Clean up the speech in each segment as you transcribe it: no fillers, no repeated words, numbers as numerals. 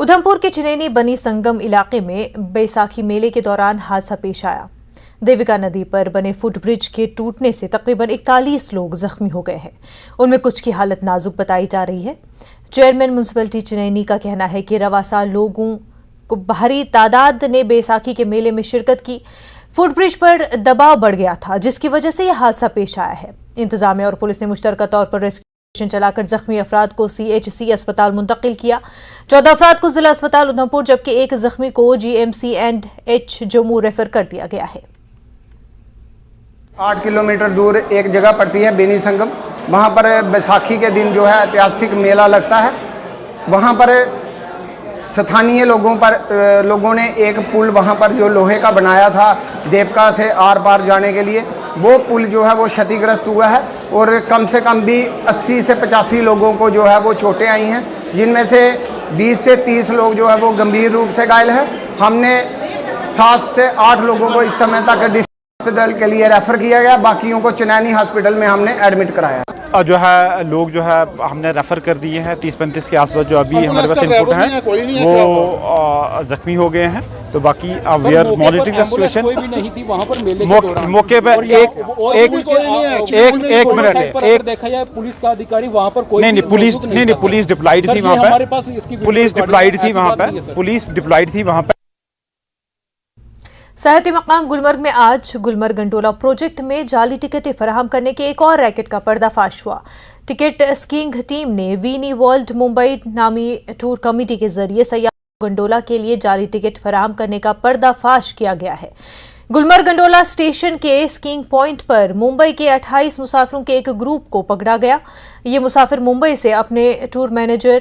उधमपुर के चिनैनी बनी संगम इलाके में बैसाखी मेले के दौरान हादसा पेश आया। देविका नदी पर बने फुट ब्रिज के टूटने से तकरीबन 41 लोग जख्मी हो गए हैं। उनमें कुछ की हालत नाजुक बताई जा रही है। चेयरमैन म्युनिसिपैलिटी चिनैनी का कहना है कि रवा साल लोगों को भारी तादाद ने बैसाखी के मेले में शिरकत की। फुट ब्रिज पर दबाव बढ़ गया था, जिसकी वजह से यह हादसा पेश आया है। इंतजामिया और पुलिस ने मुश्तरका तौर पर रेस्क्यू चलाकर जख्मी अफराद को CHC अस्पताल मुंतकिल किया। 14 अफराद को जिला अस्पताल उधमपुर जबकि एक जख्मी को GMC&H जम्मू रेफर कर दिया गया है। 8 किलोमीटर दूर एक जगह पड़ती है बेनी संगम, वहाँ पर बैसाखी के दिन जो है ऐतिहासिक मेला लगता है। वहाँ पर स्थानीय लोगों ने एक पुल वहाँ पर जो लोहे का बनाया था देवका से आर पार जाने के लिए, वो पुल जो है वो क्षतिग्रस्त हुआ है और कम से कम भी 80 से 85 लोगों को जो है वो चोटें आई हैं, जिनमें से 20 से 30 लोग जो है वो गंभीर रूप से घायल हैं। हमने 7 से 8 लोगों को इस समय तक हॉस्पिटल के लिए रेफर किया गया, बाकियों को चिनैनी हॉस्पिटल में हमने एडमिट कराया। जो है लोग जो है हमने रेफर कर दिए हैं 30-35 के आसपास जो अभी हमारे पास इनपुट है वो जख्मी हो गए हैं। तो बाकी we are monitoring the situation. कोई भी नहीं थी वहाँ पर मेले के दौरान। मौके पर एक मिनट एक देखा जाए पुलिस का अधिकारी वहाँ पर कोई नहीं पुलिस डिप्लॉयड थी वहाँ पर। पुलिस डिप्लॉयड थी वहाँ पर। सयाहती मकाम गुलमर्ग में आज गुलमर्ग गंडोला प्रोजेक्ट में जाली टिकटें फराहम करने के एक और रैकेट का पर्दाफाश हुआ। टिकट स्कीइंग टीम ने वीनी वर्ल्ड मुंबई नामी टूर कमेटी के जरिए सयाह गंडोला के लिए जाली टिकट फराहम करने का पर्दाफाश किया गया है। गुलमर्ग गंडोला स्टेशन के स्कीइंग पॉइंट पर मुंबई के 28 मुसाफिरों के एक ग्रुप को पकड़ा गया। ये मुसाफिर मुंबई से अपने टूर मैनेजर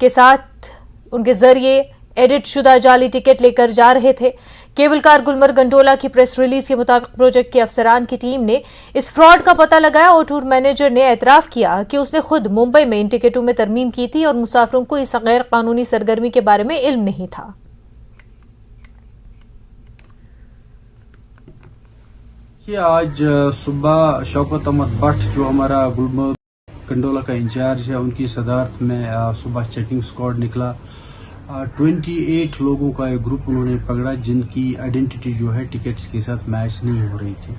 के साथ उनके जरिए एडिट शुदा जाली टिकट लेकर जा रहे थे। केबल कार गुलमर्ग गंडोला की प्रेस रिलीज के मुताबिक प्रोजेक्ट के अफसरान की टीम ने इस फ्रॉड का पता लगाया और टूर मैनेजर ने एतराफ किया कि उसने खुद मुंबई में इन टिकटों में तरमीम की थी और मुसाफिरों को इस गैर कानूनी सरगर्मी के बारे में इल्म नहीं था। आज सुबह शौकत अहमद भट्ट जो हमारा गुलमर्ग गंडोला का इंचार्ज है, उनकी सदारत में सुबह चेकिंग स्क्वाड निकला। 28 लोगों का एक ग्रुप उन्होंने पकड़ा जिनकी आइडेंटिटी जो है टिकट्स के साथ मैच नहीं हो रही थी।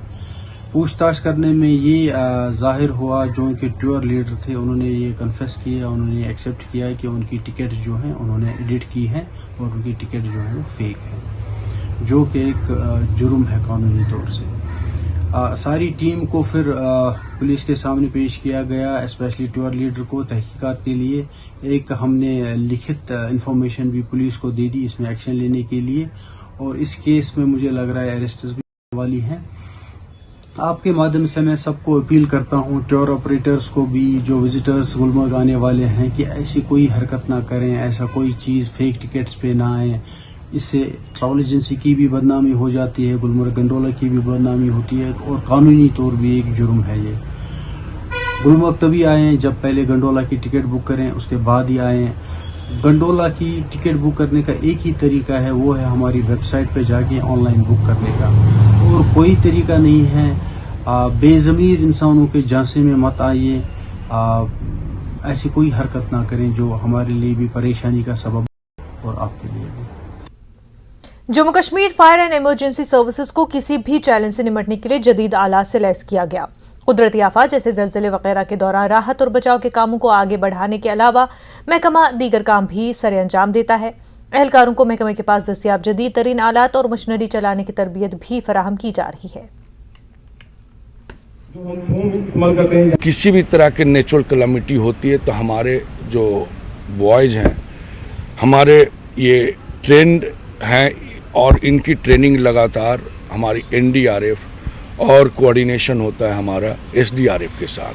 पूछताछ करने में ये जाहिर हुआ जो उनके टूर लीडर थे उन्होंने ये कन्फेस किया, उन्होंने एक्सेप्ट किया कि उनकी टिकट जो है उन्होंने एडिट की है और उनकी टिकट जो है वो फेक है, जो कि एक जुर्म है कानूनी तौर से। सारी टीम को फिर पुलिस के सामने पेश किया गया, स्पेशली टूर लीडर को तहकीकात के लिए। एक हमने लिखित इंफॉर्मेशन भी पुलिस को दे दी इसमें एक्शन लेने के लिए और इस केस में मुझे लग रहा है अरेस्ट भी वाली हैं। आपके माध्यम से मैं सबको अपील करता हूं, टूर ऑपरेटर्स को भी, जो विजिटर्स गुलमर्ग आने वाले हैं, कि ऐसी कोई हरकत ना करें, ऐसा कोई चीज़ फेक टिकट्स पे ना आए। इससे ट्रैवल एजेंसी की भी बदनामी हो जाती है, गुलमर्ग गंडोला की भी बदनामी होती है और कानूनी तौर भी एक जुर्म है। ये गुलमर्ग तभी आए जब पहले गंडोला की टिकट बुक करें, उसके बाद ही आए। गंडोला की टिकट बुक करने का एक ही तरीका है, वो है हमारी वेबसाइट पे जाके ऑनलाइन बुक करने का, और कोई तरीका नहीं है। बेज़मीर इंसानों के झांसे में मत आइए, ऐसी कोई हरकत ना करें जो हमारे लिए भी परेशानी का सबब और आपके लिए भी। Jammu Kashmir fire and emergency services को किसी भी चैलेंज से निपटने के लिए जदीद आलात से लैस किया गया। कुदरती आफात जैसे ज़लज़ले वगैरह के दौरान राहत और बचाव के कामों को आगे बढ़ाने के अलावा महकमा दीगर काम भी सरे अंजाम देता है। एहलकारों को महकमे के पास दस्तियाब जदीद तरीन आलात और मशीनरी चलाने की तरबियत भी फराहम की जा रही है। किसी भी तरह के नेचुरल कैलामिटी होती है तो हमारे जो बॉयज़ हैं, हमारे ये ट्रेंड हैं और इनकी ट्रेनिंग लगातार हमारी NDRF और कोऑर्डिनेशन होता है हमारा SDRF के साथ,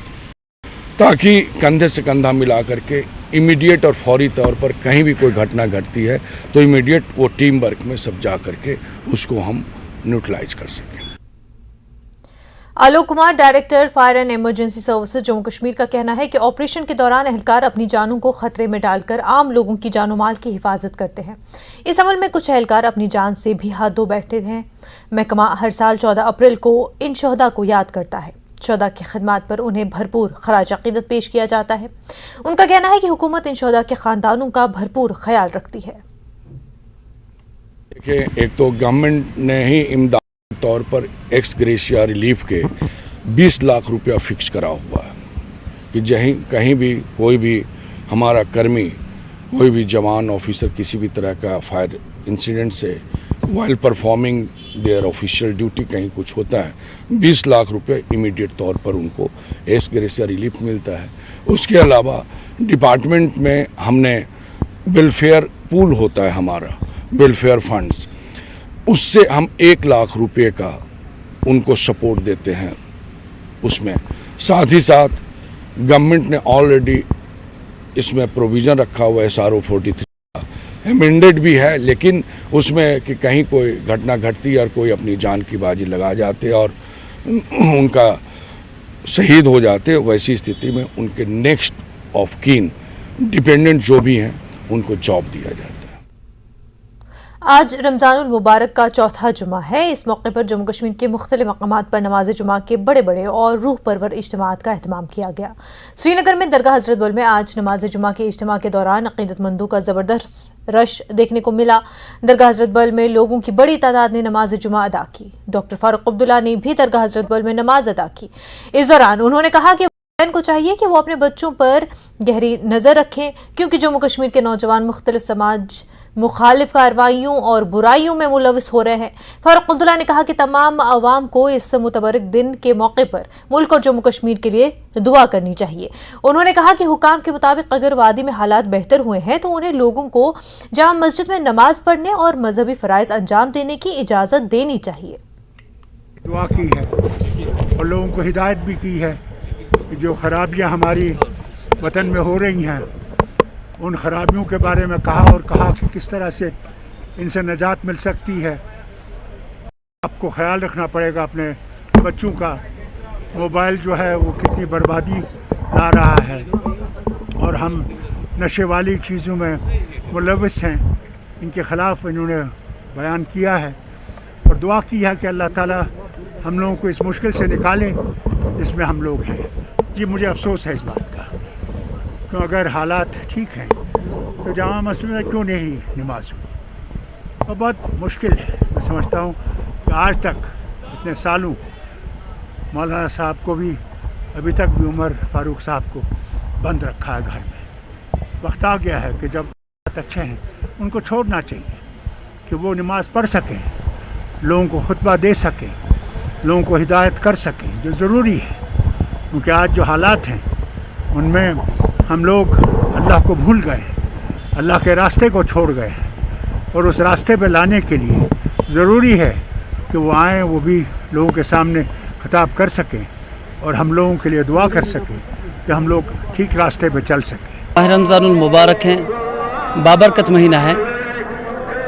ताकि कंधे से कंधा मिला करके इमीडिएट और फौरी तौर पर कहीं भी कोई घटना घटती है तो इमीडिएट वो टीम वर्क में सब जा करके उसको हम न्यूट्रलाइज कर सकें। Alok Kumar, director fire and emergency services Jammu Kashmir का कहना है कि ऑपरेशन के दौरान एहलकार अपनी जानों को खतरे में डालकर आम लोगों की जानो माल की हिफाजत करते हैं। इस अमल में कुछ एहलकार अपनी जान से भी हाथ धो बैठते हैं। महकमा हर साल 14 अप्रैल को इन शहदा को याद करता है। शहदा की खिदमत पर उन्हें भरपूर खराज अकीदत पेश किया जाता है। उनका कहना है कि हुकूमत इन शोहदा के खानदानों का भरपूर ख्याल रखती है। देखिए, एक तो गवर्नमेंट ने ही इमदादी तौर पर एक्स ग्रेशिया रिलीफ के 20 लाख रुपया फिक्स करा हुआ है कि कहीं भी कोई भी हमारा कर्मी, कोई भी जवान ऑफिसर किसी भी तरह का फायर इंसिडेंट से while performing there official duty कहीं कुछ होता है, 20 लाख रुपए इमीडिएट तौर पर उनको एक्स ग्रेशिया रिलीफ मिलता है। उसके अलावा डिपार्टमेंट में हमने वेलफेयर पूल होता है हमारा, वेलफेयर फंड्स, उससे हम 1 लाख रुपए का उनको सपोर्ट देते हैं उसमें। साथ ही साथ गवर्नमेंट ने ऑलरेडी इसमें प्रोविज़न रखा हुआ है SRO 43 का, एमेंडेड भी है, लेकिन उसमें कि कहीं कोई घटना घटती और कोई अपनी जान की बाजी लगा जाते और उनका शहीद हो जाते, वैसी स्थिति में उनके नेक्स्ट ऑफ कीन डिपेंडेंट जो भी हैं उनको जॉब दिया जाता है। आज रमज़ानुल मुबारक का चौथा जुमा है। इस मौके पर जम्मू कश्मीर के मुख्तलिफ मकामात पर नमाज जुमा के बड़े बड़े और रूह परवर इज्तिमात का अहतमाम किया गया। श्रीनगर में दरगाह हजरत बल में आज नमाज जुमा के इज्तिमा के दौरान अक़ीदतमंदों का ज़बरदस्त रश देखने को मिला। दरगाह हजरत बल में लोगों की बड़ी तादाद ने नमाज जुमा अदा की। डॉक्टर फारूक अब्दुल्ला ने भी दरगाह हजरत बल में नमाज अदा की। इस दौरान उन्होंने कहा कि को चाहिए कि वो अपने बच्चों पर गहरी नज़र रखें, क्योंकि जम्मू कश्मीर के नौजवान मुख्तलिफ समाज मुखालिफ कार्रवाइयों और बुराइयों में मुलविस हो रहे हैं। फारूक अब्दुल्ला ने कहा कि तमाम आवाम को इस मुतबरक दिन के मौके पर मुल्क और जम्मू कश्मीर के लिए दुआ करनी चाहिए। उन्होंने कहा कि हुकाम के मुताबिक अगर वादी में हालात बेहतर हुए हैं तो उन्हें लोगों को जामा मस्जिद में नमाज पढ़ने और मजहबी फ़राइज़ अंजाम देने की इजाज़त देनी चाहिए। दुआ की है और लोगों को हिदायत भी की है कि जो खराबियां हमारी वतन में हो रही हैं उन खराबियों के बारे में कहा और कहा कि किस तरह से इनसे निजात मिल सकती है। आपको ख्याल रखना पड़ेगा अपने बच्चों का। मोबाइल जो है वो कितनी बर्बादी ला रहा है और हम नशे वाली चीज़ों में मुलविस हैं, इनके ख़िलाफ़ इन्होंने बयान किया है और दुआ की है कि अल्लाह ताला हम लोगों को इस मुश्किल से निकाले जिसमें हम लोग हैं। ये मुझे अफसोस है इस बात का, तो अगर हालात ठीक हैं तो जामा मस्जिद में क्यों नहीं नमाज हुई। और बहुत मुश्किल है, मैं समझता हूँ कि आज तक इतने सालों मौलाना साहब को भी अभी तक भी उमर फारूक साहब को बंद रखा है घर में। वक्त आ गया है कि जब अच्छे हैं उनको छोड़ना चाहिए कि वो नमाज़ पढ़ सकें, लोगों को खुतबा दे सकें, लोगों को हिदायत कर सकें, जो ज़रूरी है। क्योंकि आज जो हालात हैं उनमें हम लोग अल्लाह को भूल गए, अल्लाह के रास्ते को छोड़ गए हैं और उस रास्ते पे लाने के लिए ज़रूरी है कि वो आएँ, वो भी लोगों के सामने खिताब कर सकें और हम लोगों के लिए दुआ कर सकें कि हम लोग ठीक रास्ते पे चल सकें। माह रमज़ानुल मुबारक है, बाबरकत महीना है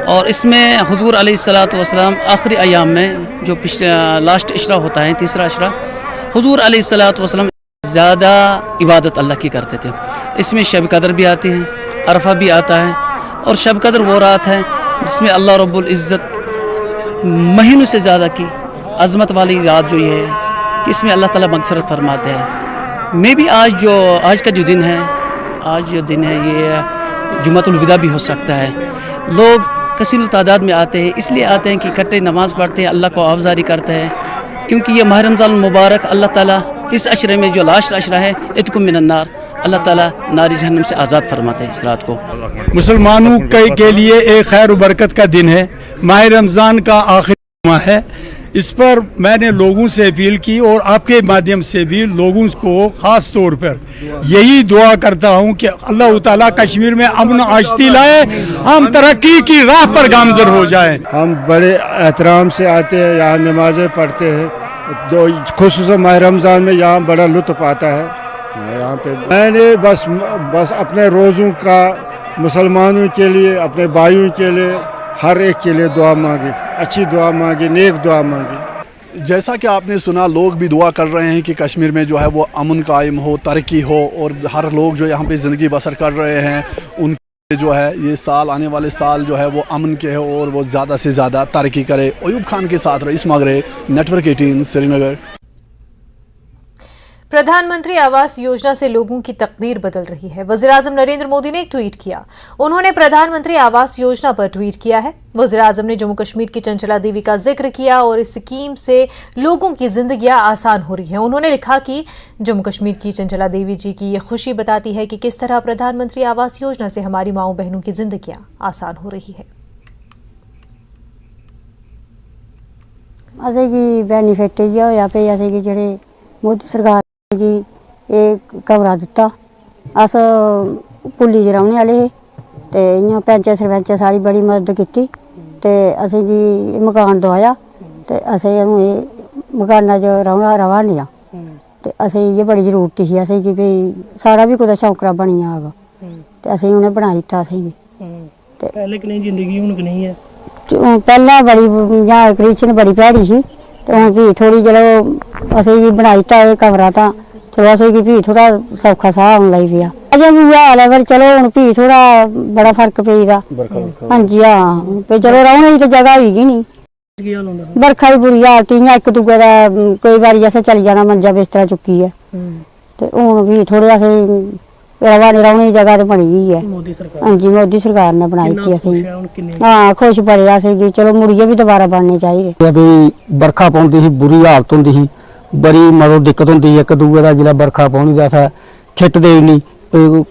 और इसमें हुज़ूर अलैहिस्सलातु वस्सलाम आखिरी अयाम में जो लास्ट इशरा होता है, तीसरा इशरा, हुज़ूर अलैहिस्सलातु वस्सलाम ज़्यादा इबादत अल्लाह की करते थे। इसमें शब कदर भी आती है, अरफा भी आता है और शब कदर वो रात है जिसमें अल्लाह रब्बुल इज़्ज़त महीनों से ज़्यादा की अज़मत वाली रात जो ये है कि इसमें अल्लाह ताला मग़फ़िरत फरमाते हैं। मैं भी आज का जो दिन है, आज जो दिन है ये जुम्मतुल विदा भी हो सकता है। लोग कसीर तादाद में आते हैं, इसलिए आते हैं कि इकट्ठे नमाज़ पढ़ते हैं, अल्लाह को आफ़ज़ारी करते हैं, क्योंकि ये माह रमज़ान मुबारक अल्लाह ताला इस अशरे में जो लास्ट अशरा है इत्कुम मिनन्नार, अल्लाह ताला नारी जहन्नम से आज़ाद फरमाते हैं इस रात को। मुसलमानों के लिए एक खैर व बरकत का दिन है, माह रमज़ान का आखिरी जुमा है। इस पर मैंने लोगों से अपील की और आपके माध्यम से भी लोगों को ख़ास तौर पर यही दुआ करता हूँ कि अल्लाह ताला कश्मीर में अमन आश्ती लाए, हम तरक्की की राह पर गामज़र हो जाएं। हम बड़े एहतराम से आते हैं, यहाँ नमाज़ें पढ़ते हैं, खुसूसन माह रमज़ान में यहाँ बड़ा लुत्फ़ आता है। यहाँ पे मैंने बस अपने रोज़ों का मुसलमानों के लिए, अपने भाइयों के लिए, हर एक के लिए दुआ मांगी, अच्छी दुआ मांगी, नेक दुआ मांगी। जैसा कि आपने सुना, लोग भी दुआ कर रहे हैं कि कश्मीर में जो है वो अमन कायम हो, तरक्की हो और हर लोग जो यहाँ पे ज़िंदगी बसर कर रहे हैं उनके जो है ये साल, आने वाले साल जो है वो अमन के हो और वो ज़्यादा से ज़्यादा तरक्की करे। अयूब खान के साथ रईस मागरे, नेटवर्क 18, श्रीनगर। प्रधानमंत्री आवास योजना से लोगों की तकदीर बदल रही है। वज़ीर-ए-आज़म नरेंद्र मोदी ने एक ट्वीट किया। उन्होंने प्रधानमंत्री आवास योजना पर ट्वीट किया है। वज़ीर-ए-आज़म ने जम्मू कश्मीर की चंचला देवी का जिक्र किया और इस स्कीम से लोगों की जिंदगियां आसान हो रही हैं। उन्होंने लिखा कि जम्मू कश्मीर की चंचला देवी जी की ये खुशी बताती है कि किस तरह प्रधानमंत्री आवास योजना से हमारी माओ बहनों की जिंदगियां आसान हो रही है। असेंगी बेनीफिट इ'यै होया भई असेंगी जेह्ड़े मोदी सरकार गी एह् कमरा दित्ता। अस पुल्ली च रौह्ने आह्ले हे ते इ'यां पैंच सरपैंच साढ़ी बड़ी मदद कीती ते असेंगी मकान दोआया ते असें हून एह् मकाना च रवा ने आं ते असेंगी इ'यै बड़ी जरूरत ही असेंगी भई साढ़ा बी कुदै शौकरा बनी जाग ते असेंगी उ'नें बनाई दित्ता असेंगी। ते पहले कनेही जिंदगी हून कनेही है? पैह्लें बड़ी इ'यां कंडीशन बड़ी भैड़ी ही ते हून फ्ही थोह्ड़ी चलो असेंगी बनाई दित्ता एह् कमरा तां चलो असेंगी फ्ही थोह्ड़ा सौखा साह् औन लगी पेआ। अजें बी इ'यै हाल ऐ पर चलो हून फ्ही थोह्ड़ा बड़ा फर्क पेई दा। हां जी हां ते चलो रौह्ने दी ते जगह होई गई नी। बरखा दी बुरी हालत इ'यां इक दूए दा केईं बारी असें चली जाना मंजा बिस्तरा चुक्कियै ते हून फ्ही थोह्ड़े असें रौह्ने दी जगह ते बनी गई है। हां जी मोदी सरकार ने बनाई दित्ती असेंगी। हां खुश बड़े असेंगी चलो मुड़ियै बी दोबारा बनने चाहिए। भी बरखा पौंदी ही बुरी हालत होंदी ही बड़ी मतलब दिक्कत होंदी ही। इक दूए दा जिसलै बरखा पौनी ते असें खिट्टदे ही नहीं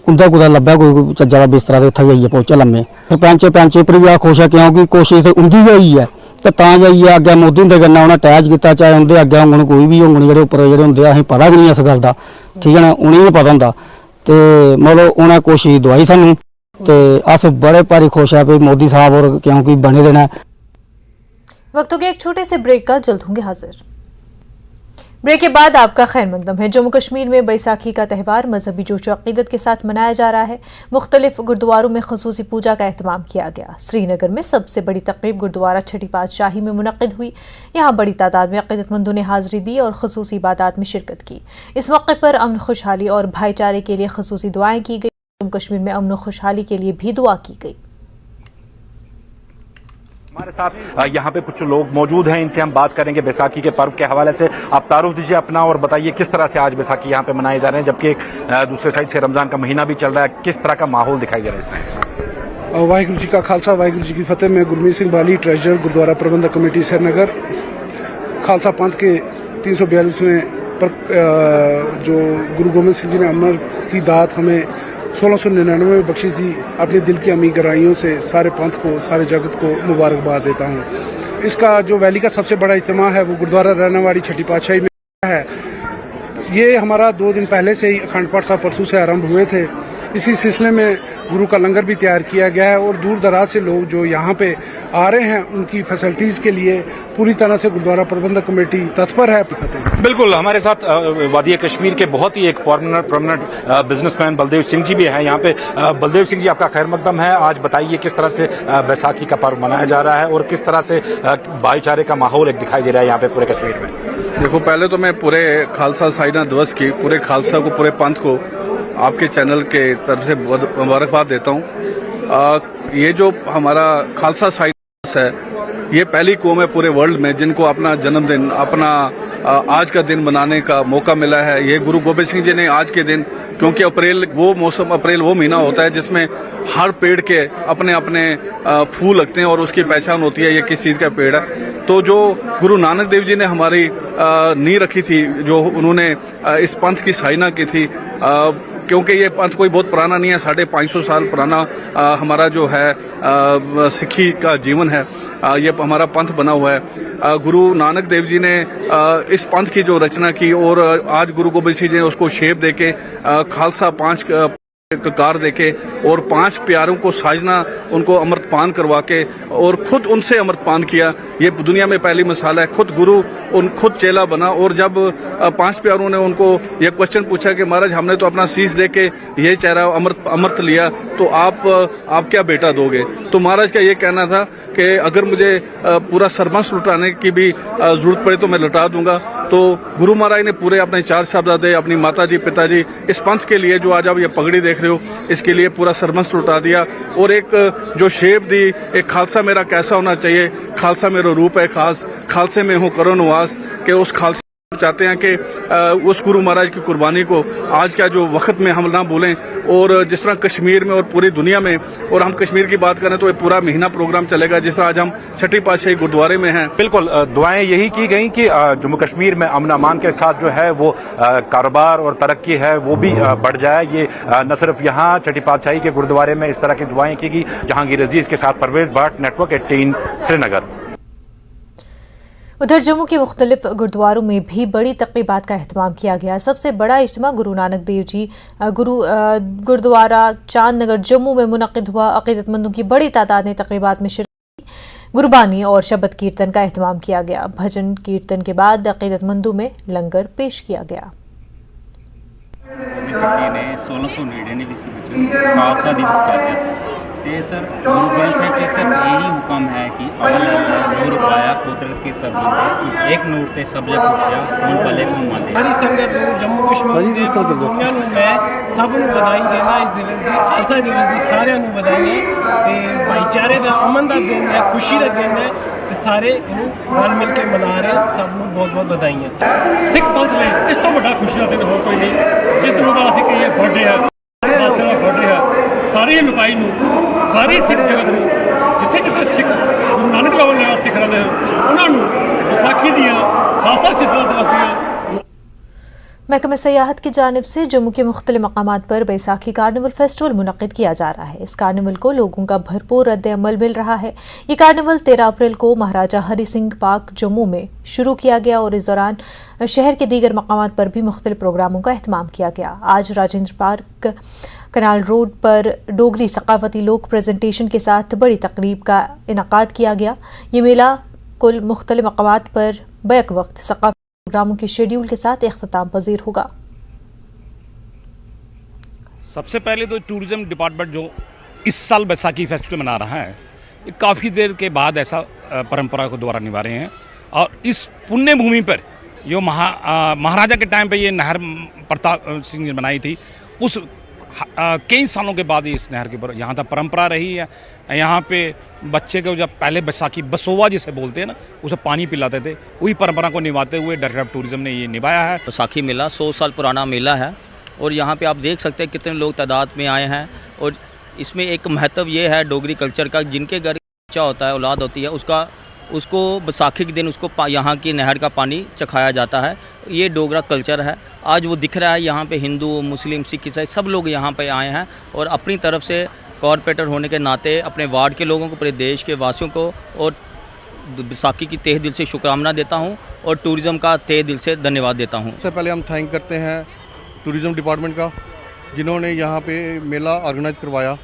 कुंदा कुदै लब्भै कोई चज्जा दा बिस्तरा ते उत्थै जाइयै पौंचे लम्मे। सरपंच पर बी खुश है क्योंकि कोशिश ते उंदी गै होई है ते तां जाइयै अग्गें मोदी हुंदे कन्नै उ'नें अटैच कीता। चाहे उंदे अग्गें होङन कोई बी होङन जेह्ड़े उप्पर जेह्ड़े होंदे असेंगी पता गै नहीं इस गल्ल दा ठीक है ना उ'नेंगी पता होंदा ते मतलब उ'नें कोशिश दवाई सानू ते अस बड़े भारी खुश है भाई मोदी साहब और क्योंकि बने दे न। वक्त हो गया एक छोटे से ब्रेक का, जल्द होंगे हाजिर। ब्रेक के बाद आपका खैर मकदम है। जम्मू कश्मीर में बैसाखी का त्यौहार मजहबी जोश अकीदत के साथ मनाया जा रहा है। मुख्तलिफ गुरुद्वारों में खुसूसी पूजा का एहतमाम किया गया। श्रीनगर में सबसे बड़ी तकरीब गुरुद्वारा छठी पातशाही में मुनक्किद हुई। यहाँ बड़ी तादाद में अकीदतमंदों ने हाजिरी दी और खुसूसी इबादत में शिरकत की। इस मौके पर अमन खुशहाली और भाईचारे के लिए खुसूसी दुआएं की गई। जम्मू कश्मीर में अमन खुशहाली के लिए भी दुआ की गई। हमारे साथ यहाँ पे कुछ लोग मौजूद हैं, इनसे हम बात करेंगे बैसाखी के पर्व के हवाले से। आप तारुफ दीजिए अपना और बताइए किस तरह से आज बैसाखी यहाँ पे मनाए जा रहे हैं, जबकि दूसरे साइड से रमजान का महीना भी चल रहा है। किस तरह का माहौल दिखाई दे रहा है? वाहिगुरू जी का खालसा वाहिगुरू जी की फतेह। मैं गुरमीत सिंह बाली, ट्रेजरर गुरुद्वारा प्रबंधक कमेटी श्रीनगर। खालसा पंथ के 342वें पर जो गुरु गोबिंद सिंह जी ने अमृत की दात हमें 1699 में बख्शी थी, अपने दिल की अमी गहराइयों से सारे पंथ को सारे जगत को मुबारकबाद देता हूँ। इसका जो वैली का सबसे बड़ा इज्तिमा है वो गुरुद्वारा रहनावाड़ी छठी पातशाही में है। ये हमारा 2 दिन पहले से ही अखंड पाठ साहब परसों से आरंभ हुए थे। इसी सिलसिले में गुरु का लंगर भी तैयार किया गया है और दूर दराज से लोग जो यहाँ पे आ रहे हैं उनकी फैसिलिटीज़ के लिए पूरी तरह से गुरुद्वारा प्रबंधक कमेटी तत्पर है। बिल्कुल, हमारे साथ वादी कश्मीर के बहुत ही एक प्रोमिनेंट बिजनेसमैन बलदेव सिंह जी भी हैं यहाँ पे। बलदेव सिंह जी, आपका खैर मकदम है। आज बताइए किस तरह से बैसाखी का पर्व मनाया जा रहा है और किस तरह से भाईचारे का माहौल एक दिखाई दे रहा है यहाँ पे पूरे कश्मीर में। देखो, पहले तो मैं पूरे खालसा साइना दिवस की पूरे खालसा को पूरे पंथ को आपके चैनल के तरफ से मुबारकबाद देता हूँ। ये जो हमारा खालसा साइना दिवस है ये पहली कौम है पूरे वर्ल्ड में जिनको अपना जन्मदिन अपना आज का दिन मनाने का मौका मिला है। ये गुरु गोबिंद सिंह जी ने आज के दिन, क्योंकि अप्रैल वो महीना होता है जिसमें हर पेड़ के अपने अपने फूल लगते हैं और उसकी पहचान होती है ये किस चीज़ का पेड़ है। तो जो गुरु नानक देव जी ने हमारी नींव रखी थी, जो उन्होंने इस पंथ की साइना की थी, क्योंकि ये पंथ कोई बहुत पुराना नहीं है, 550 साल पुराना हमारा जो है सिक्खी का जीवन है, ये हमारा पंथ बना हुआ है। गुरु नानक देव जी ने इस पंथ की जो रचना की और आज गुरु गोबिंद सिंह जी ने उसको शेप देके खालसा 5 कार देके और 5 प्यारों को साजना उनको अमृतपान करवा के और खुद उनसे अमृतपान किया। ये दुनिया में पहली मिसाल है। खुद गुरु खुद चेला बना और जब 5 प्यारों ने उनको ये क्वेश्चन पूछा कि महाराज हमने तो अपना शीश दे के ये चेहरा अमृत लिया तो आप क्या बेटा दोगे? तो महाराज का ये कहना था कि अगर मुझे पूरा सरमस लुटाने की भी जरूरत पड़े तो मैं लुटा दूंगा। तो गुरु महाराज ने पूरे अपने 4 साहबजादे, अपनी माताजी, पिताजी, इस पंथ के लिए जो आज आप ये पगड़ी देख रहे हो इसके लिए पूरा सरमस लुटा दिया और एक जो शेप दी, एक खालसा मेरा कैसा होना चाहिए, खालसा मेरा रूप है खास, खालसे में हूँ करो निवास, के उस खालसा चाहते हैं कि उस गुरु महाराज की कुर्बानी को आज का जो वक्त में हम ना भूलें, और जिस तरह कश्मीर में और पूरी दुनिया में, और हम कश्मीर की बात करें तो ये पूरा महीना प्रोग्राम चलेगा, जिस तरह आज हम छठी पातशाही गुरुद्वारे में हैं। बिल्कुल दुआएं यही की गई कि जम्मू कश्मीर में अमन अमान के साथ जो है वो कारोबार और तरक्की है वो भी बढ़ जाए। ये न सिर्फ यहाँ छठी पातशाही के गुरुद्वारे में इस तरह की दुआएं की गई। जहांगीर अजीज के साथ परवेज भट्ट, नेटवर्क 18 श्रीनगर। उधर जम्मू के मुख्तलिफ गुरुद्वारों में भी बड़ी तक़रीबात का एहतमाम किया गया। सबसे बड़ा इज्तिमा गुरु नानक देव जी गुरुद्वारा चांद नगर जम्मू में मुनक़िद हुआ। अक़ीदतमंदों की बड़ी तादाद ने तक़रीबात में शिरकत की। गुरबानी और शबद कीर्तन का एहतमाम किया गया। भजन कीर्तन के बाद अक़ीदतमंदों में लंगर पेश किया गया। ने 1699 खालसा दिवस साजिया सी ते सर गुरु ग्रंथ साहिब के सिर्फ यही हुक्म है कि अवल नूर पाया कुदरत के सब बंदे एक नूर ते सब जग उठया कौन भले कौन मांदे। सारी संगत ਨੂੰ ਜੰਮੂ ਕਸ਼ਮੀਰ ਦੇ ਦੁਨੀਆ ਨੂੰ ਮੈਂ ਸਭ ਨੂੰ ਵਧਾਈ ਦੇਣਾ ਇਸ ਦਿਵਸ ਦੀ, ਖਾਲਸਾ ਦਿਵਸ ਦੀ ਸਾਰਿਆਂ ਨੂੰ ਵਧਾਈਆਂ ਤੇ ਭਾਈਚਾਰੇ ਦਾ ਅਮਨ ਦਾ ਦਿਨ ਹੈ, ਖੁਸ਼ੀ ਦਾ ਦਿਨ ਹੈ ਤੇ ਸਾਰੇ ਇਹਨੂੰ ਰਲ ਮਿਲ ਕੇ ਮਨਾ ਰਹੇ ਹਨ। ਸਭ ਨੂੰ ਬਹੁਤ ਬਹੁਤ ਵਧਾਈਆਂ। ਸਿੱਖ ਪੰਥ ਲਈ ਇਸ ਤੋਂ ਵੱਡਾ ਖੁਸ਼ੀ ਦਾ ਦਿਨ ਹੋਰ ਕੋਈ ਨਹੀਂ। ਜਿਸ ਦਿਨ ਦਾ ਅਸੀਂ ਕਹੀਏ ਬਰਥਡੇ ਹੈ, ਖਾਲਸੇ ਦਾ ਬਰਥਡੇ ਹੈ, ਸਾਰੀ ਲੁਕਾਈ ਨੂੰ, ਸਾਰੀ ਸਿੱਖ ਜਗਤ ਨੂੰ, ਜਿੱਥੇ ਜਿੱਥੇ ਸਿੱਖ ਗੁਰੂ ਨਾਨਕ ਦੇਵ ਨਾਲ ਸਿੱਖ ਰਹੇ ਹਨ ਉਹਨਾਂ ਨੂੰ ਵਿਸਾਖੀ ਦੀਆਂ ਖਾਲਸਾ ਸਿਲਸਿਲਾ ਦਿਵਸ ਦੀਆਂ। महकमा सयाहत की जानिब से जम्मू के मुख्तलिफ मकामात पर बैसाखी कार्निवल फेस्टिवल मुनक़िद किया जा रहा है। इस कार्निवल को लोगों का भरपूर रद्द अमल मिल रहा है। ये कार्निवल 13 अप्रैल को महाराजा हरि सिंह पार्क जम्मू में शुरू किया गया और इस दौरान शहर के दीगर मकामात पर भी मुख्तलिफ प्रोग्रामों का एहतमाम किया गया। आज राजेंद्र पार्क कनाल रोड पर डोगरी सकाफती लोक प्रेजेंटेशन के साथ बड़ी तकरीब का इनकाद किया गया। ये मेला कुल मुख्तलिफ मकामात पर बैक वक्त सकाफती प्रोग्रामों के शेड्यूल के साथ इख्तिताम पजीर होगा। सबसे पहले तो टूरिज़्म डिपार्टमेंट जो इस साल बैसाखी फेस्टिवल मना रहा है, ये काफ़ी देर के बाद ऐसा परंपरा को दोबारा निभा रहे हैं। और इस पुण्य भूमि पर जो महाराजा के टाइम पे ये नहर प्रताप सिंह ने बनाई थी, उस कई सालों के बाद इस नहर के ऊपर यहाँ तक परंपरा रही है। यहाँ पे बच्चे को जब पहले बैसाखी बसोवा जिसे बोलते हैं ना, उसे पानी पिलाते थे, वही परंपरा को निभाते हुए डायरेक्टर ऑफ टूरिज्म ने ये निभाया है। बैसाखी मेला 100 साल पुराना मेला है और यहाँ पे आप देख सकते हैं कितने लोग तादाद में आए हैं। और इसमें एक महत्व ये है डोगरी कल्चर का, जिनके घर बच्चा होता है, औलाद होती है, उसको बैसाखी के दिन उसको यहाँ की नहर का पानी चखाया जाता है। ये डोगरा कल्चर है। आज वो दिख रहा है। यहाँ पे हिंदू, मुस्लिम, सिख, ईसाई सब लोग यहाँ पे आए हैं और अपनी तरफ से कॉरपोरेटर होने के नाते अपने वार्ड के लोगों को, पूरे देश के वासियों को और बैसाखी की तहे दिल से शुक्राना देता हूँ और टूरिज़्म का तहे दिल से धन्यवाद देता हूँ। सबसे पहले हम थैंक करते हैं टूरिज़्म डिपार्टमेंट का, जिन्होंने यहाँ पे मेला ऑर्गेनाइज करवाया।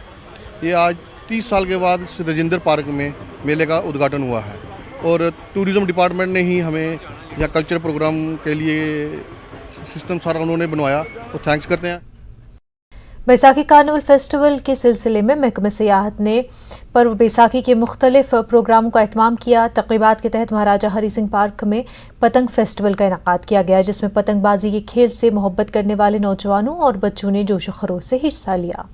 ये आज 30 साल के बाद राजेंद्र पार्क में मेले का उद्घाटन हुआ है और टूरिज़्म डिपार्टमेंट ने ही हमें यहाँ कल्चर प्रोग्राम के लिए सिस्टम सारा उन्होंने बनवाया और थैंक्स करते हैं। बैसाखी कार्निवल फेस्टिवल के सिलसिले में महकमा सयाहत ने पर्व बैसाखी के मुख्तलिफ प्रोग्रामों का एहतमाम किया। तकरीबात के तहत महाराजा हरि सिंह पार्क में पतंग फेस्टिवल का इनकाद किया गया, जिसमें पतंगबाजी के खेल से मोहब्बत करने वाले नौजवानों और बच्चों ने जोश व खरोश से हिस्सा लिया।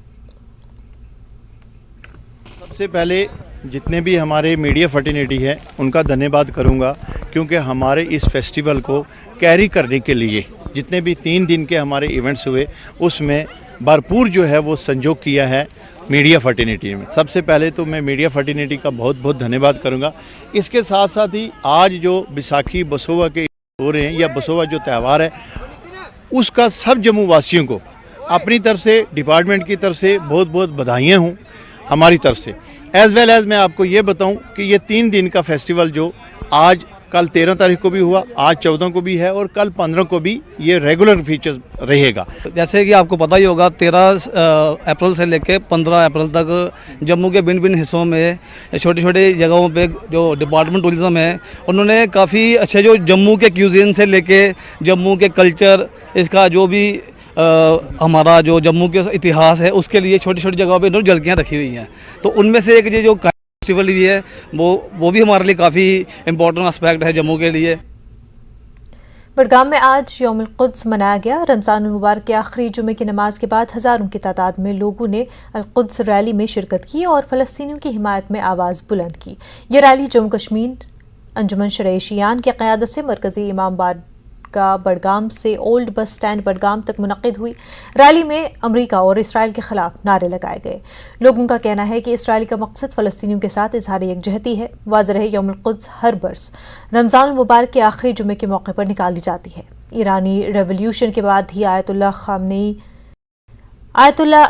सबसे पहले जितने भी हमारे मीडिया फर्टिनिटी है उनका धन्यवाद करूंगा, क्योंकि हमारे इस फेस्टिवल को कैरी करने के लिए जितने भी 3 दिन के हमारे इवेंट्स हुए उसमें भरपूर जो है वो संजोग किया है मीडिया फर्टिनिटी में। सबसे पहले तो मैं मीडिया फर्टिनिटी का बहुत बहुत धन्यवाद करूंगा। इसके साथ साथ ही आज जो बैसाखी बसोवा के हो रहे हैं या बसोवा जो त्यौहार है, उसका सब जम्मू वासियों को अपनी तरफ से, डिपार्टमेंट की तरफ से बहुत बहुत बधाइयाँ हूँ हमारी तरफ से। एज़ वेल एज़ मैं आपको ये बताऊं कि ये 3 दिन का फेस्टिवल जो आज कल 13 तारीख को भी हुआ, आज 14 को भी है और कल 15 को भी ये रेगुलर फीचर्स रहेगा। जैसे कि आपको पता ही होगा 13 अप्रैल से लेकर 15 अप्रैल तक जम्मू के भिन्न भिन्न हिस्सों में छोटी छोटी जगहों पे जो डिपार्टमेंट टूरिज़्म है उन्होंने काफ़ी अच्छे जो जम्मू के क्यूजीन से लेके जम्मू के कल्चर, इसका जो भी हमारा जो जम्मू के इतिहास है उसके लिए छोटी छोटी जगहों पे इन्होंने झलकियाँ रखी हुई हैं। तो उनमें से एक ये जो फेस्टिवल भी है वो भी हमारे लिए काफ़ी इम्पोर्टेंट एस्पेक्ट है जम्मू के लिए। बडगाम में आज यौमुल कुद्स मनाया गया। रमज़ान मुबारक के आखिरी जुमे की नमाज के बाद हज़ारों की तादाद में लोगों ने अल कुद्स रैली में शिरकत की और फ़लस्तीनियों की हिमायत में आवाज़ बुलंद की। ये रैली जम्मू कश्मीर अंजुमन शरई शियान की क़यादत से मरकज़ी इमामबाद का बडगाम से ओल्ड बस स्टैंड बडगाम तक मुनक्किद हुई। रैली में अमरीका और इसराइल के खिलाफ नारे लगाए गए। लोगों का कहना है कि इसराइल का मकसद फ़लस्तीनियों के साथ इजहार यकजहती है। वाज़ेह रहे यौमुल कुद्स हर बरस रमज़ान मुबारक के आखिरी जुमे के मौके पर निकाली जाती है। ईरानी रेवोल्यूशन के बाद ही आयतुल्लाह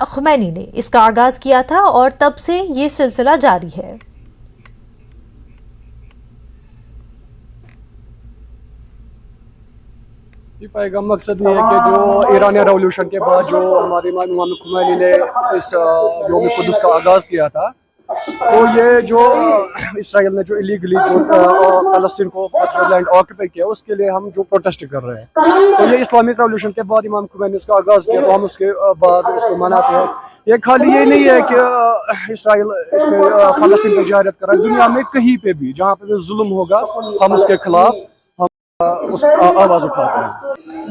खुमैनी ने इसका आगाज़ किया था और तब से ये सिलसिला जारी है। का मकसद ये है कि जो ईरानी रेवोल्यूशन के बाद जो हमारे इमाम खुमैनी ने इस यौम कुद्स का आगाज़ किया था, तो ये जो इसराइल ने जो इलीगली जो फ़लस्तीन को जो लैंड ऑक्यूपाई किया, उसके लिए हम जो प्रोटेस्ट कर रहे हैं। तो ये इस्लामिक रेवोल्यूशन के बाद इमाम खुमैनी ने इसका आगाज़ किया, तो हम उसके बाद उसको मनाते हैं। ये खाली ये नहीं है कि इसराइल इसमें फ़लस्तीन पर जिहाद कर रहा है, दुनिया में कहीं पे भी जहाँ पे भी जुल्म होगा हम उसके खिलाफ उस आवाज़ उठाते हैं।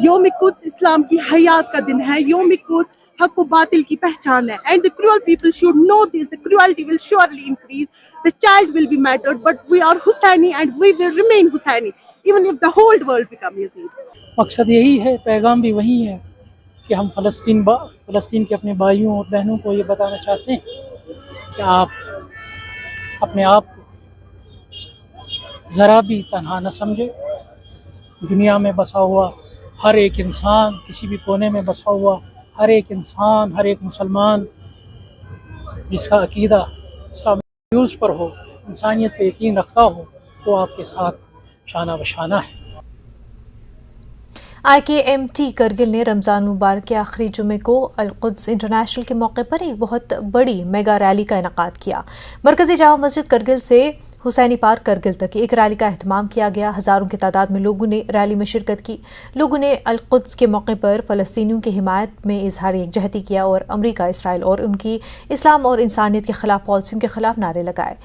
यौम कुद्स इस्लाम की हयात का दिन है। यौम कुद्स हक व बातिल की पहचान है। And the cruel people should know this. The cruelty will surely increase. The child will be martyred, but we are Husseini and we will remain Husseini, even if the whole world become Yazid. मकसद यही है, पैगाम भी वही है कि हम फ़लस्तीन के अपने भाइयों और बहनों को ये बताना चाहते हैं कि आप अपने आप को ज़रा भी तन्हा न समझे। दुनिया में बसा हुआ हर एक इंसान, किसी भी कोने में बसा हुआ हर एक इंसान, हर एक मुसलमान जिसका अकीदा इस्लाम पर हो, इंसानियत पे यकीन रखता हो, वो आपके साथ शाना बशाना है। IKMT करगिल ने रमज़ान मुबारक के आखिरी जुमे को अल-कुद्स इंटरनेशनल के मौके पर एक बहुत बड़ी मेगा रैली का इनेकाद किया। मरकज़ी जामा मस्जिद करगिल से हुसैनी पार्क करगिल तक एक रैली का एहतमाम किया गया। हज़ारों की तादाद में लोगों ने रैली में शिरकत की। लोगों ने अल-कुद्स के मौके पर फ़लस्तीनियों की हिमायत में इजहार यकजहती किया और अमरीका, इसराइल और उनकी इस्लाम और इंसानियत के खिलाफ पॉलिसियों के खिलाफ नारे लगाए।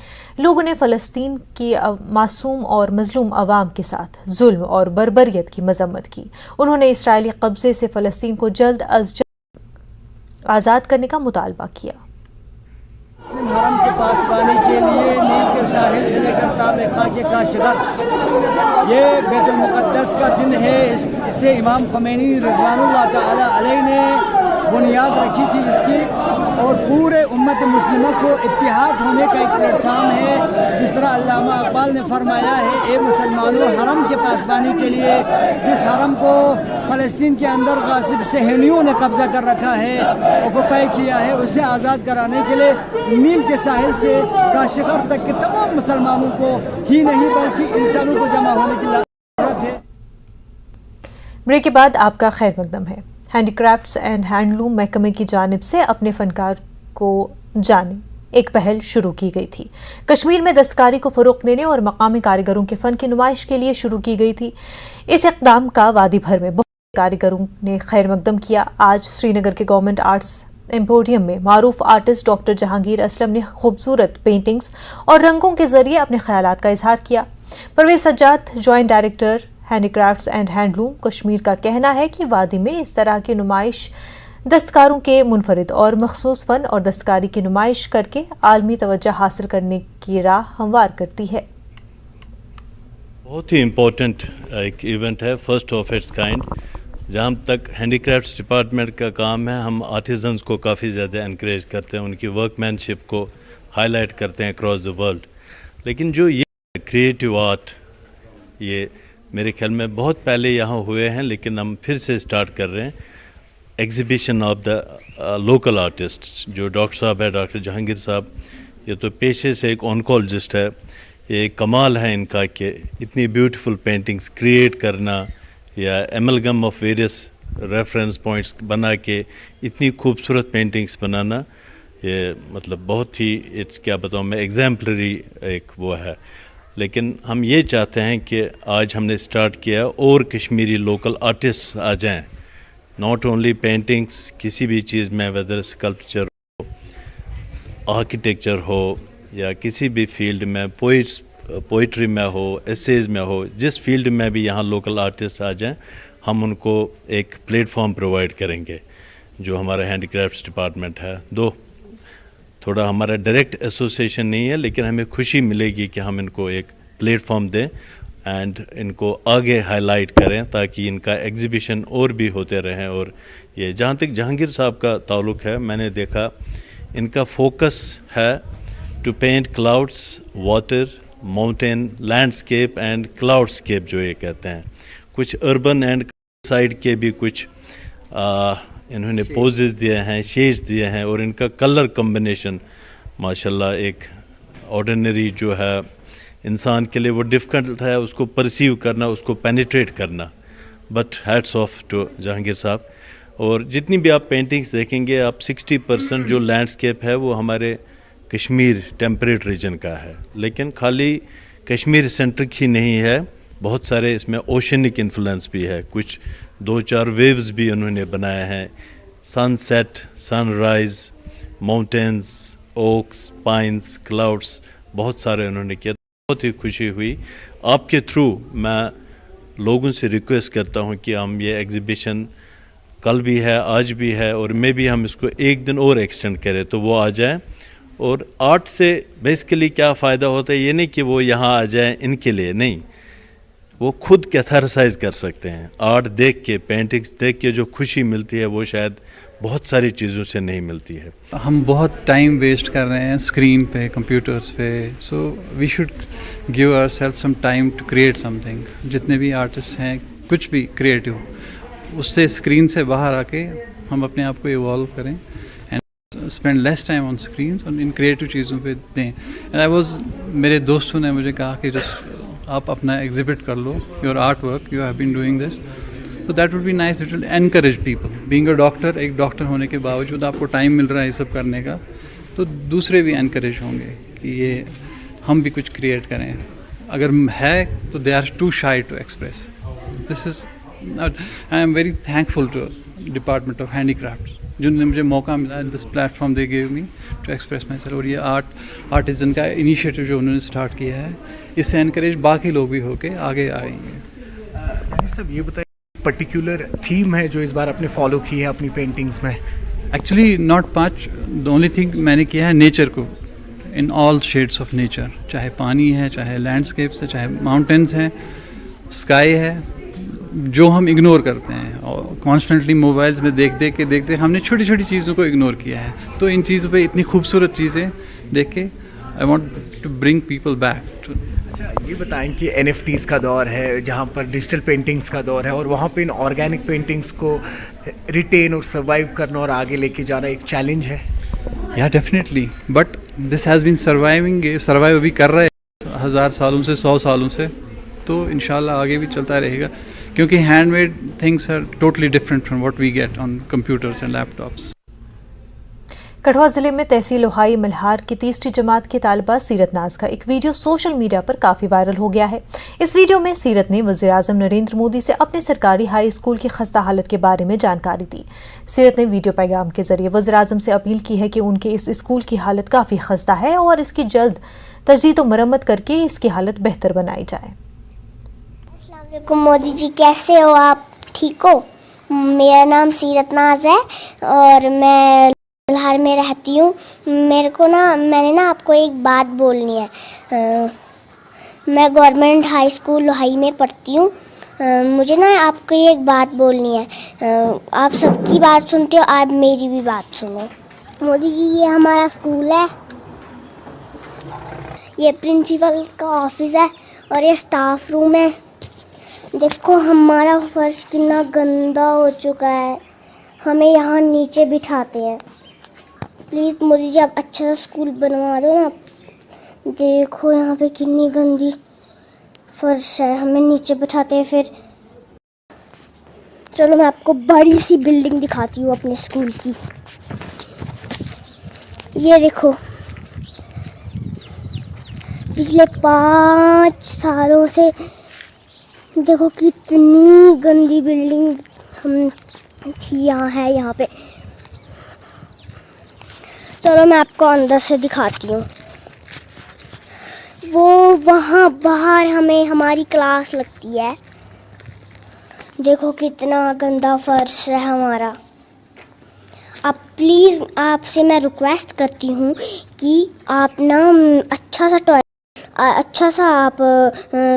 लोगों ने फ़लस्तीन की मासूम और मजलूम अवाम के साथ जुल्म और बर्बरियत की मजम्मत की। उन्होंने इसराइली कब्जे से फ़लस्तीन को जल्द अज जल्द आज़ाद करने का मुतालबा किया। हरम के पासबानी के लिए नील के साहिल से लेकर ताबे खाके का शिगर, ये बैतुल मुक़द्दस का दिन है। इससे इमाम ख़ुमैनी रिज़वानुल्लाह ताला अलैहि ने बुनियाद रखी थी इसकी, और पूरे उम्मत मुस्लिमा को इत्तिहाद होने का एक प्लेटफार्म है। जिस तरह अल्लामा इक़बाल ने फरमाया है, ए मुसलमानों, हरम के पासबानी के लिए, जिस हरम को फ़लस्तीन के अंदर गासिब सहनियों ने कब्ज़ा कर रखा है, ऑक्युपाई किया है, उसे आज़ाद कराने के लिए नील के साहिल से काशिगर तक के तमाम मुसलमानों को ही नहीं बल्कि इंसानों को जमा होने की ज़रूरत है। ब्रेक के बाद आपका खैर मकदम है। हैंडीक्राफ्ट्स एंड हैंडलूम महकमे की जानिब से अपने फनकार को जाने एक पहल शुरू की गई थी। कश्मीर में दस्तकारी को फ़रोग़ देने और मकामी कारीगरों के फ़न की नुमाइश के लिए शुरू की गई थी। इस इक़दाम का वादी भर में बहुत कारीगरों ने खैर मकदम किया। आज श्रीनगर के गवर्नमेंट आर्ट्स एम्पोरियम में मारूफ आर्टिस्ट डॉक्टर जहांगीर असलम ने खूबसूरत पेंटिंग्स और रंगों के जरिए अपने ख्यालात का इजहार किया। Parvez Sajjad, joint director handicrafts and handloom Kashmir, का कहना है कि वादी में इस तरह की नुमाइश दस्तकारों के मुनफरिद और मखसूस फ़न और दस्तकारी की नुमाइश करके आलमी तवज्जो हासिल करने की राह हमवार करती है। बहुत ही इम्पोर्टेंट एक इवेंट है, फर्स्ट ऑफ इट्स काइंड। जहाँ तक हैंडीक्राफ्ट्स डिपार्टमेंट का काम है, हम आर्टिजन्स को काफ़ी ज़्यादा इनक्रेज करते हैं, उनकी वर्कमैनशिप को हाईलाइट करते हैं अक्रॉस द वर्ल्ड। लेकिन जो ये क्रिएटिव आर्ट, ये मेरे ख्याल में बहुत पहले यहाँ हुए हैं, लेकिन हम फिर से स्टार्ट कर रहे हैं। Exhibition of the local artists, जो डॉक्टर साहब है, डॉक्टर जहांगीर साहब, ये तो पेशे से एक ऑनकोलॉजिस्ट है। ये कमाल है इनका कि इतनी ब्यूटीफुल पेंटिंग्स क्रिएट करना या amalgam of various reference points बना के इतनी खूबसूरत पेंटिंग्स बनाना, ये मतलब बहुत ही क्या बताऊँ मैं, एग्जाम्पलरी एक वो है। लेकिन हम ये चाहते हैं कि आज हमने स्टार्ट किया और कश्मीरी लोकल आर्टिस्ट्स आ जाएं, नॉट ओनली पेंटिंग्स, किसी भी चीज़ में, वेदर स्कल्पचर हो, आर्किटेक्चर हो या किसी भी फील्ड में, पोइट्री में हो, एसेज में हो, जिस फील्ड में भी यहाँ लोकल आर्टिस्ट आ जाएं, हम उनको एक प्लेटफॉर्म प्रोवाइड करेंगे। जो हमारा हैंडीक्राफ्ट्स डिपार्टमेंट है, थोड़ा हमारा डायरेक्ट एसोसिएशन नहीं है, लेकिन हमें खुशी मिलेगी कि हम इनको एक प्लेटफॉर्म दें एंड इनको आगे हाईलाइट करें ताकि इनका एग्ज़िबिशन और भी होते रहें। और ये जहाँ तक जहांगीर साहब का ताल्लुक़ है, मैंने देखा इनका फोकस है to paint clouds, water, mountain, landscape and cloudscape जो ये कहते हैं। कुछ अर्बन एंड साइड के भी कुछ इन्होंने पोजेस दिए हैं, शेड्स दिए हैं, और इनका कलर कॉम्बिनेशन माशाल्लाह एक ऑर्डिनरी जो है इंसान के लिए वो डिफ़िकल्ट है उसको परसीव करना, उसको पेनिट्रेट करना, but hats off to Jahangir Sahab. और जितनी भी आप पेंटिंग्स देखेंगे, आप 60% जो लैंडस्केप है वो हमारे कश्मीर टेम्परेट रीजन का है, लेकिन खाली कश्मीर सेंट्रिक ही नहीं है, बहुत सारे इसमें ओशनिक इन्फ्लुएंस भी है। कुछ 2-4 वेव्स भी उन्होंने बनाए हैं, sunset, sunrise, mountains, oaks, pines, clouds, बहुत सारे उन्होंने किया। बहुत ही खुशी हुई। आपके थ्रू मैं लोगों से रिक्वेस्ट करता हूं कि हम ये एग्ज़िबिशन कल भी है, आज भी है, और मे भी हम इसको एक दिन और एक्सटेंड करें तो वो आ जाए। और आर्ट से बेसिकली क्या फ़ायदा होता है, ये नहीं कि वो यहाँ आ जाए इनके लिए, नहीं, वो खुद कैथारसाइज कर सकते हैं। आर्ट देख के, पेंटिंग्स देख के जो खुशी मिलती है वो शायद बहुत सारी चीज़ों से नहीं मिलती है। हम बहुत टाइम वेस्ट कर रहे हैं स्क्रीन पे, कंप्यूटर्स पे, so we should give ourselves some time to create something. जितने भी आर्टिस्ट हैं, कुछ भी क्रिएटिव, उससे स्क्रीन से बाहर आके हम अपने आप को इवॉल्व करें and spend less time on screens और इन क्रिएटिव चीज़ों पे दें। एंड आई वाज, मेरे दोस्तों ने मुझे कहा कि जस्ट आप अपना एग्जिबिट कर लो, your art work, you have been doing this, तो that would be nice, it will encourage people. Being a doctor, एक डॉक्टर होने के बावजूद आपको टाइम मिल रहा है ये सब करने का, तो दूसरे भी एनकरेज होंगे कि ये हम भी कुछ क्रिएट करें। अगर है तो they are too shy to express. This is, I am very thankful to department of handicrafts जिन्होंने मुझे मौका मिला, this platform they give me to express myself. और ये आर्टिजन का इनिशिएटिव जो उन्होंने स्टार्ट किया है, इससे एनकरेज बाकी लोग भी होके आगे आएंगे। सब ये बताइए, पर्टिकुलर थीम है जो इस बार आपने फॉलो की है अपनी पेंटिंग्स में? Actually not much, the only thing मैंने किया है नेचर को, in all shades of nature, चाहे पानी है, चाहे लैंडस्केप्स है, चाहे माउंटेन्स हैं, स्काई है, जो हम इग्नोर करते हैं और कॉन्स्टेंटली मोबाइल्स में देखते हमने छोटी छोटी चीज़ों को इग्नोर किया है। तो इन चीज़ों पे इतनी खूबसूरत चीज़ें देख के I want to bring people back to. अच्छा, ये बताएं कि NFTs का दौर है जहाँ पर डिजिटल पेंटिंग्स का दौर है, और वहाँ पे इन ऑर्गेनिक पेंटिंग्स को रिटेन और सर्वाइव करना और आगे लेके जाना एक चैलेंज है। या definitely, but this has been survive अभी कर रहे हैं 1000 सालों से, 100 सालों से, तो इंशाल्लाह आगे भी चलता रहेगा, क्योंकि handmade things are totally different from what we get on computers and laptops. Kathua जिले में तहसील लोहाई मल्हार की तीसरी जमात की तालिबा सीरत नाज का एक वीडियो सोशल मीडिया पर काफी वायरल हो गया है। इस वीडियो में सीरत ने वज़ीर-ए-आज़म नरेंद्र मोदी से अपने सरकारी हाई स्कूल की खस्ता हालत के बारे में जानकारी दी। सीरत ने वीडियो पैगाम के जरिए वज़ीर-ए-आज़म से अपील की है कि उनके इस स्कूल की हालत काफी खस्ता है और इसकी जल्द तजदीद और मरम्मत करके इसकी हालत बेहतर बनाई जाए। अस्सलाम वालेकुम मोदी जी, कैसे हो आप? ठीक हो? मेरा नाम सीरत नाज है और मैं मल्हार में रहती हूँ। मैंने ना आपको एक बात बोलनी है। मैं गवर्नमेंट हाई स्कूल लोहाई में पढ़ती हूँ। मुझे ना आपको एक बात बोलनी है। आप सबकी बात सुनते हो, आप मेरी भी बात सुनो। मोदी जी, ये हमारा स्कूल है, ये प्रिंसिपल का ऑफिस है और ये स्टाफ रूम है। देखो हमारा फर्श कितना गंदा हो चुका है, हमें यहाँ नीचे बिठाते हैं। प्लीज़ मोदी जी, आप अच्छा सा स्कूल बनवा दो ना। देखो यहाँ पे कितनी गंदी फर्श है, हमें नीचे बिठाते हैं। फिर चलो मैं आपको बड़ी सी बिल्डिंग दिखाती हूँ अपने स्कूल की। ये देखो, पिछले 5 सालों से देखो कितनी गंदी बिल्डिंग हम थी यहाँ पे। चलो मैं आपको अंदर से दिखाती हूँ। वो वहाँ बाहर हमें हमारी क्लास लगती है। देखो कितना गंदा फर्श है हमारा। अब प्लीज़ आपसे मैं रिक्वेस्ट करती हूँ कि आप ना अच्छा सा टॉयलेट अच्छा सा आप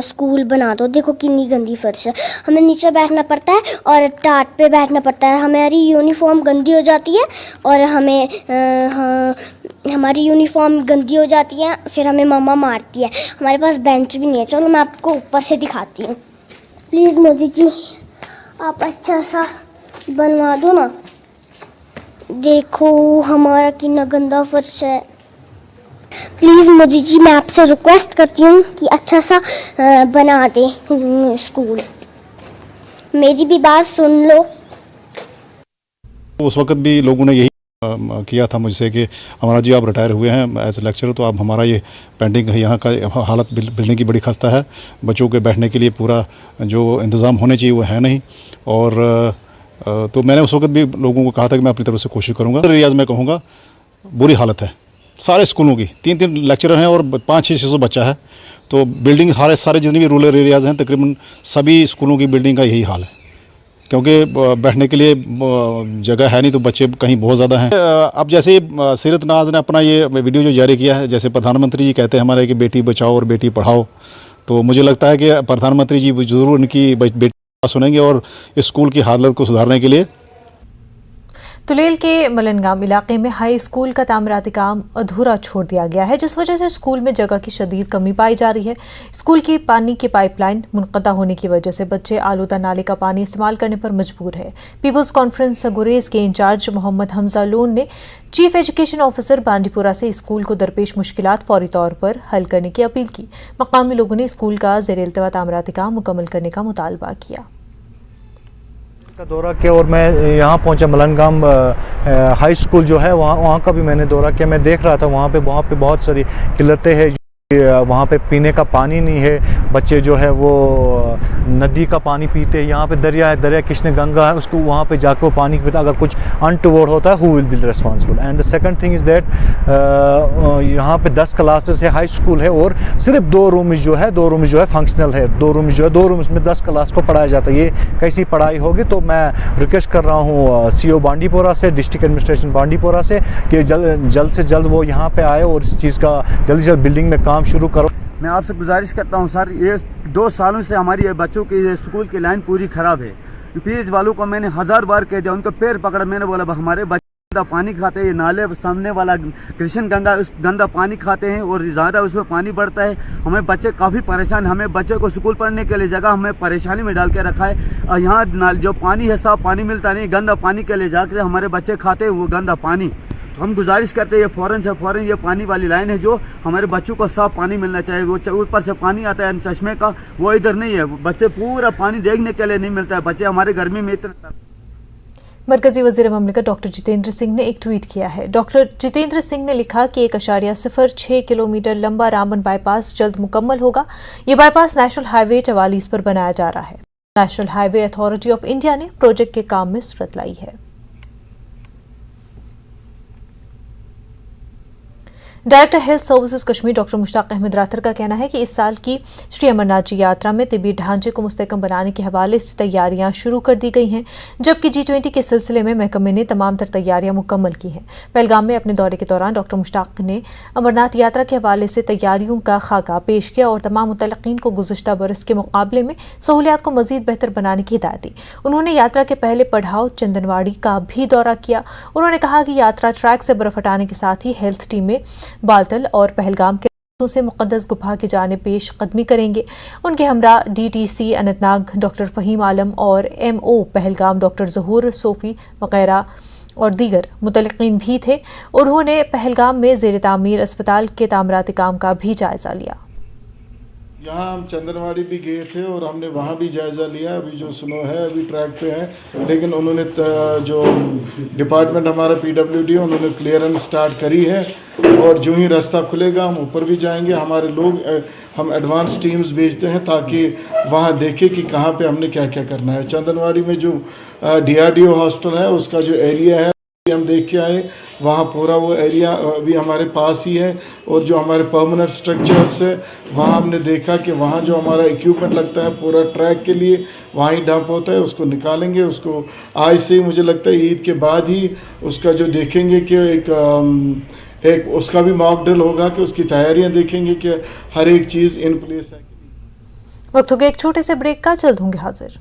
स्कूल बना दो। देखो कितनी गंदी फर्श है, हमें नीचे बैठना पड़ता है और टाट पे बैठना पड़ता है, हमारी यूनिफॉर्म गंदी हो जाती है और हमारी यूनिफॉर्म गंदी हो जाती है, फिर हमें मम्मा मारती है। हमारे पास बेंच भी नहीं है। चलो मैं आपको ऊपर से दिखाती हूँ। प्लीज़ मोदी जी आप अच्छा सा बनवा दो ना। देखो हमारा कितना गंदा फर्श है। प्लीज़ मोदी जी मैं आपसे रिक्वेस्ट करती हूँ कि अच्छा सा बना दे स्कूल। मेरी भी बात सुन लो। उस वक्त भी लोगों ने यही किया था मुझसे कि हमारा जी आप रिटायर हुए हैं एज ए लेक्चरर, तो आप हमारा ये पेंडिंग यहाँ का हालत बिल्डिंग की बड़ी खस्ता है, बच्चों के बैठने के लिए पूरा जो इंतज़ाम होने चाहिए वो है नहीं। और तो मैंने उस वक्त भी लोगों को कहा था कि मैं अपनी तरफ से कोशिश करूँगा। रियाज में कहूँगा बुरी हालत है सारे स्कूलों की, 3-3 लेक्चरर हैं और 500-600 बच्चा है। तो बिल्डिंग सारे जितने भी रूरल एरियाज़ हैं तकरीबन सभी स्कूलों की बिल्डिंग का यही हाल है, क्योंकि बैठने के लिए जगह है नहीं, तो बच्चे कहीं बहुत ज़्यादा हैं। अब जैसे सीरत नाज ने अपना ये वीडियो जो जारी किया है, जैसे प्रधानमंत्री जी कहते हैं हमारे कि बेटी बचाओ और बेटी पढ़ाओ, तो मुझे लगता है कि प्रधानमंत्री जी ज़रूर उनकी बेटी सुनेंगे और इस स्कूल की हालत को सुधारने के लिए। तुलेल के मलनगाम इलाके में हाई स्कूल का तामीराती काम अधूरा छोड़ दिया गया है, जिस वजह से स्कूल में जगह की शदीद कमी पाई जा रही है। स्कूल की पानी की पाइपलाइन मुनक़ता होने की वजह से बच्चे आलूदा नाले का पानी इस्तेमाल करने पर मजबूर है। पीपल्स कॉन्फ्रेंस गुरेज के इंचार्ज मोहम्मद हमजा लोन ने चीफ एजुकेशन ऑफिसर बांडीपुरा से स्कूल को दरपेश मुश्किलात फौरी तौर पर हल करने की अपील की। मकामी लोगों ने स्कूल का ज़ेर-ए-इल्तवा तामीराती काम मुकम्मल करने का मुतालबा किया का दौरा किया और मैं यहाँ पहुँचा मलनगाम हाई स्कूल जो है वहाँ का भी मैंने दौरा किया। मैं देख रहा था वहाँ पे बहुत सारी किल्लतें हैं। वहाँ पे पीने का पानी नहीं है, बच्चे जो है वो नदी का पानी पीते हैं। यहाँ पे दरिया है, दरिया कृष्ण गंगा है, उसको वहाँ पे जाके वो पानी पीता। अगर कुछ अनटुवर्ड होता है, who will be responsible. And the second thing is that यहाँ पे 10 क्लासेस है, हाई स्कूल है और सिर्फ 2 रूम्स जो है फंक्शनल है। 2 रूम्स में 10 क्लास को पढ़ाया जाता है। ये कैसी पढ़ाई होगी? तो मैं रिक्वेस्ट कर रहा हूँ CO बांडीपुरा से, डिस्ट्रिक्ट एडमिनिस्ट्रेशन बांडीपुरा से कि जल्द से जल्द वो यहाँ पे आए और इस चीज़ का जल्दी से बिल्डिंग में काम शुरू करो। मैं आपसे गुजारिश करता हूं सर, ये 2 सालों से हमारी बच्चों की स्कूल की लाइन पूरी ख़राब है। पीएच वालों को मैंने 1000 बार कह दिया, उनको पैर पकड़ा, मैंने बोला हमारे बच्चे गंदा पानी खाते हैं, ये नाले सामने वाला कृष्ण गंगा उस गंदा पानी खाते हैं और ज़्यादा उसमें पानी बढ़ता है। हमें बच्चे काफ़ी परेशान, हमें बच्चे को स्कूल पढ़ने के लिए जगह हमें परेशानी में डाल के रखा है। और यहाँ जो पानी है साफ़ पानी मिलता नहीं, गंदा पानी के लिए जाकर हमारे बच्चे खाते हैं वो गंदा पानी। हम गुजारिश करते हैं ये फ़ौरन ये पानी वाली लाइन है जो हमारे बच्चों को साफ पानी मिलना चाहिए। वो ऊपर से पानी आता है चश्मे का, वो इधर नहीं है। बच्चे पूरा पानी देखने के लिए नहीं मिलता है। बच्चे हमारे गर्मी में इतना। मरकजी वज़ीर ममलिकत डॉक्टर जितेंद्र सिंह ने एक ट्वीट किया है। डॉक्टर जितेंद्र सिंह ने लिखा कि 1.06 किलोमीटर लंबा रामबन बाईपास जल्द मुकम्मल होगा। ये बाईपास नेशनल हाईवे 44 पर बनाया जा रहा है। National Highway Authority of India ने प्रोजेक्ट के काम में सूरत लाई है। Director health services Kashmir doctor Mushtaq Ahmad Rather का कहना है कि इस साल की श्री अमरनाथ जी यात्रा में तिब्बी ढांचे को मुस्तहकम बनाने के हवाले से तैयारियां शुरू कर दी गई हैं, जबकि G20 के सिलसिले में महकमे ने तमाम तर तैयारियां मुकम्मल की हैं। पहलगाम में अपने दौरे के दौरान डॉक्टर मुश्ताक ने अमरनाथ यात्रा के हवाले से तैयारियों का खाका पेश किया और तमाम मुतल्लिकीन को गुज़िश्ता बरस के मुकाबले में सहूलियात को मज़ीद बेहतर बनाने की हिदायत दी। उन्होंने यात्रा के पहले पढ़ाव चंदनवाड़ी का भी दौरा किया। उन्होंने कहा कि यात्रा ट्रैक से बर्फ हटाने के साथ ही हेल्थ टीमें बालतल और पहलगाम के रास्तों से मुक़द्दस गुफा की जानिब पेश कदमी करेंगे। उनके हमरा DTC अनंतनाग डॉक्टर फ़हीम आलम और MO पहलगाम डॉक्टर ज़हूर सोफ़ी वगैरह और दीगर मुतल्लिकीन भी थे। उन्होंने पहलगाम में ज़ेर तामीर अस्पताल के तामीराती काम का भी जायज़ा लिया। यहाँ हम चंदनवाड़ी भी गए थे और हमने वहाँ भी जायज़ा लिया। अभी जो स्नो है अभी ट्रैक पे है, लेकिन उन्होंने जो डिपार्टमेंट हमारा PWD उन्होंने क्लियरेंस स्टार्ट करी है और जो ही रास्ता खुलेगा हम ऊपर भी जाएंगे। हमारे लोग हम एडवांस टीम्स भेजते हैं ताकि वहाँ देखें कि कहाँ पे हमने क्या क्या करना है। चंदनवाड़ी में जो DRDO हॉस्पिटल है उसका जो एरिया है हम देख के आए, वहाँ पूरा वो एरिया अभी हमारे पास ही है। और जो हमारे परमानेंट स्ट्रक्चर्स है वहाँ हमने देखा कि वहाँ जो हमारा इक्विपमेंट लगता है पूरा ट्रैक के लिए वहाँ ही डंप होता है, उसको निकालेंगे। उसको आज से ही मुझे लगता है ईद के बाद ही उसका जो देखेंगे कि एक उसका भी मॉक ड्रिल होगा कि उसकी तैयारियां देखेंगे कि हर एक चीज़ इन प्लेस है। वक्त हो गया एक छोटे से ब्रेक का, जल्द होंगे हाजिर।